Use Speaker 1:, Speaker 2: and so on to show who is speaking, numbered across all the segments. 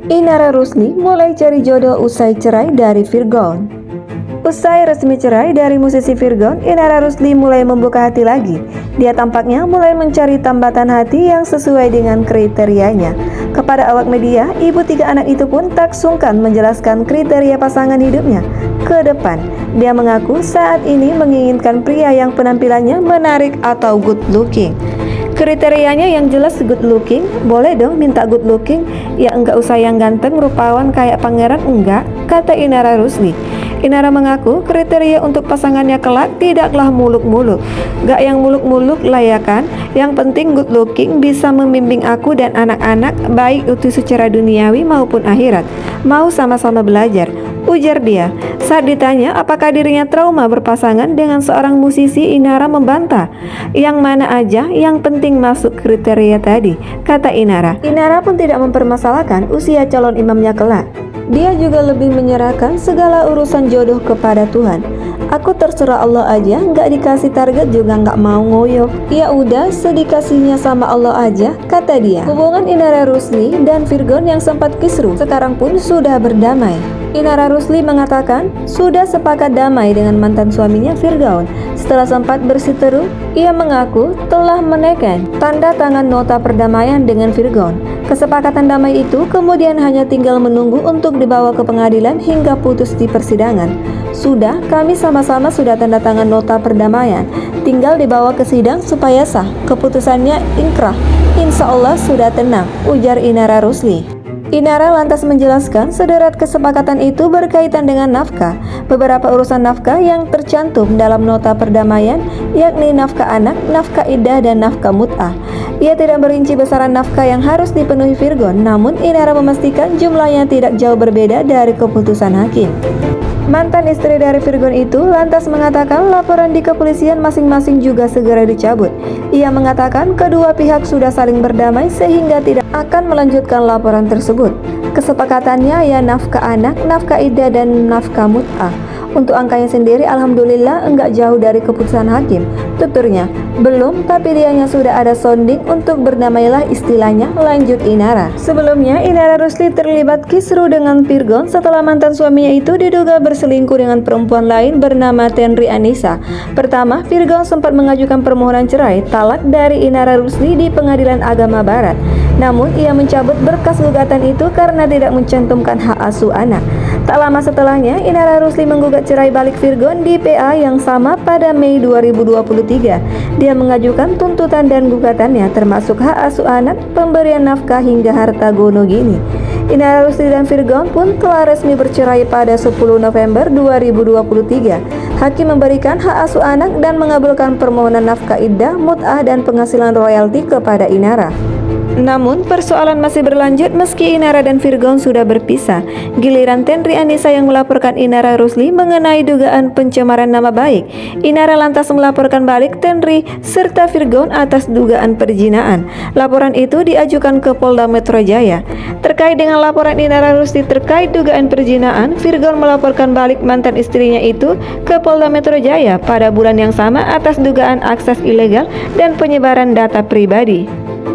Speaker 1: Inara Rusli mulai cari jodoh usai cerai dari Virgon. Usai resmi cerai dari musisi Virgon, Inara Rusli mulai membuka hati lagi. Dia tampaknya mulai mencari tambatan hati yang sesuai dengan kriterianya. Kepada awak media, ibu 3 anak itu pun tak sungkan menjelaskan kriteria pasangan hidupnya ke depan. Dia mengaku saat ini menginginkan pria yang penampilannya menarik atau good looking. Kriterianya yang jelas good looking. Boleh dong minta good looking. Ya enggak usah yang ganteng rupawan kayak pangeran, enggak, kata Inara Rusli. Inara mengaku kriteria untuk pasangannya kelak tidaklah muluk-muluk. Gak yang muluk-muluk lah ya kan. Yang penting good looking, bisa membimbing aku dan anak-anak baik itu secara duniawi maupun akhirat. Mau sama-sama belajar, ujar dia. Saat ditanya apakah dirinya trauma berpasangan dengan seorang musisi, Inara membantah. Yang mana aja, yang penting masuk kriteria tadi, kata Inara. Inara pun tidak mempermasalahkan usia calon imamnya kelak. Dia juga lebih menyerahkan segala urusan jodoh kepada Tuhan. Aku terserah Allah aja, nggak dikasih target juga nggak mau ngoyo. Ya udah, sedikasihnya sama Allah aja, kata dia. Hubungan Inara Rusli dan Virgon yang sempat kisruh sekarang pun sudah berdamai. Inara Rusli mengatakan sudah sepakat damai dengan mantan suaminya Virgon. Setelah sempat berseteru, ia mengaku telah menekan tanda tangan nota perdamaian dengan Virgon. Kesepakatan damai itu kemudian hanya tinggal menunggu untuk dibawa ke pengadilan hingga putus di persidangan. Sudah, kami sama-sama sudah tanda tangan nota perdamaian. Tinggal dibawa ke sidang supaya sah. Keputusannya inkrah. Insya Allah sudah tenang, ujar Inara Rusli. Inara lantas menjelaskan sederet kesepakatan itu berkaitan dengan nafkah. Beberapa urusan nafkah yang tercantum dalam nota perdamaian yakni nafkah anak, nafkah iddah, dan nafkah mut'ah. Ia tidak merinci besaran nafkah yang harus dipenuhi Virgon, namun Inara memastikan jumlahnya tidak jauh berbeda dari keputusan hakim. Mantan istri dari Virgon itu lantas mengatakan laporan di kepolisian masing-masing juga segera dicabut. Ia mengatakan kedua pihak sudah saling berdamai sehingga tidak akan melanjutkan laporan tersebut. Kesepakatannya ya nafkah anak, nafkah iddah, dan nafkah mut'ah. Untuk angkanya sendiri alhamdulillah enggak jauh dari keputusan hakim, tuturnya. Belum, tapi dianya sudah ada sounding untuk berdamailah istilahnya, lanjut Inara. Sebelumnya, Inara Rusli terlibat kisruh dengan Virgon setelah mantan suaminya itu diduga berselingkuh dengan perempuan lain bernama Tenri Anissa. Pertama, Virgon sempat mengajukan permohonan cerai talak dari Inara Rusli di Pengadilan Agama Barat. Namun, ia mencabut berkas gugatan itu karena tidak mencantumkan hak asuh anak. Tak lama setelahnya, Inara Rusli menggugat cerai balik Virgon di PA yang sama pada Mei 2023. Dia mengajukan tuntutan dan gugatannya termasuk hak asuh anak, pemberian nafkah hingga harta gono gini. Inara Rusli dan Virgon pun telah resmi bercerai pada 10 November 2023. Hakim memberikan hak asuh anak dan mengabulkan permohonan nafkah iddah, mut'ah, dan penghasilan royalti kepada Inara. Namun persoalan masih berlanjut meski Inara dan Virgon sudah berpisah. Giliran Tenri Anissa yang melaporkan Inara Rusli mengenai dugaan pencemaran nama baik. Inara lantas melaporkan balik Tenri serta Virgon atas dugaan perzinahan. Laporan itu diajukan ke Polda Metro Jaya. Terkait dengan laporan Inara Rusli terkait dugaan perzinahan, Virgon melaporkan balik mantan istrinya itu ke Polda Metro Jaya pada bulan yang sama atas dugaan akses ilegal dan penyebaran data pribadi.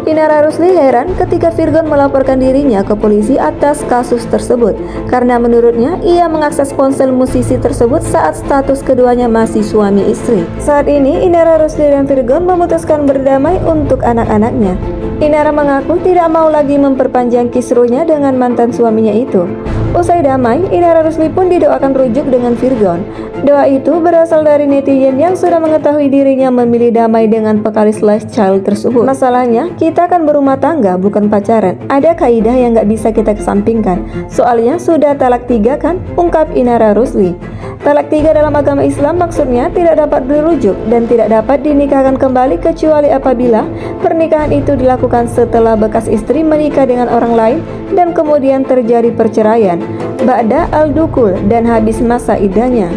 Speaker 1: Inara Rusli heran ketika Virgon melaporkan dirinya ke polisi atas kasus tersebut karena menurutnya ia mengakses ponsel musisi tersebut saat status keduanya masih suami istri. Saat ini Inara Rusli dan Virgon memutuskan berdamai untuk anak-anaknya. Inara mengaku tidak mau lagi memperpanjang kisruhnya dengan mantan suaminya itu. Usai damai, Inara Rusli pun didoakan rujuk dengan Virgon. Doa itu berasal dari netizen yang sudah mengetahui dirinya memilih damai dengan pekalis lifestyle tersebut. Masalahnya, kita kan berumah tangga, bukan pacaran. Ada kaidah yang gak bisa kita kesampingkan. Soalnya sudah talak 3 kan, ungkap Inara Rusli. Talak 3 dalam agama Islam maksudnya tidak dapat dirujuk dan tidak dapat dinikahkan kembali kecuali apabila pernikahan itu dilakukan setelah bekas istri menikah dengan orang lain dan kemudian terjadi perceraian, ba'da al-dukul, dan habis masa iddahnya.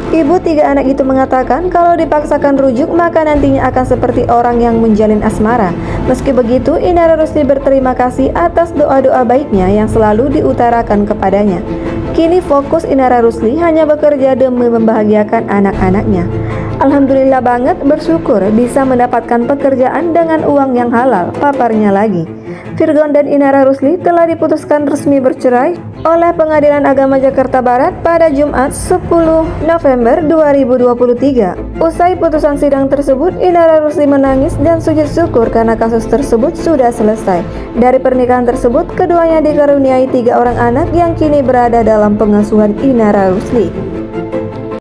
Speaker 1: Ibu 3 anak itu mengatakan kalau dipaksakan rujuk maka nantinya akan seperti orang yang menjalin asmara. Meski begitu, Inara Rusli berterima kasih atas doa-doa baiknya yang selalu diutarakan kepadanya. Kini fokus Inara Rusli hanya bekerja demi membahagiakan anak-anaknya. Alhamdulillah banget, bersyukur bisa mendapatkan pekerjaan dengan uang yang halal, paparnya lagi. Virgon dan Inara Rusli telah diputuskan resmi bercerai oleh Pengadilan Agama Jakarta Barat pada Jumat 10 November 2023. Usai putusan sidang tersebut, Inara Rusli menangis dan sujud syukur karena kasus tersebut sudah selesai. Dari pernikahan tersebut, keduanya dikaruniai 3 orang anak yang kini berada dalam pengasuhan Inara Rusli.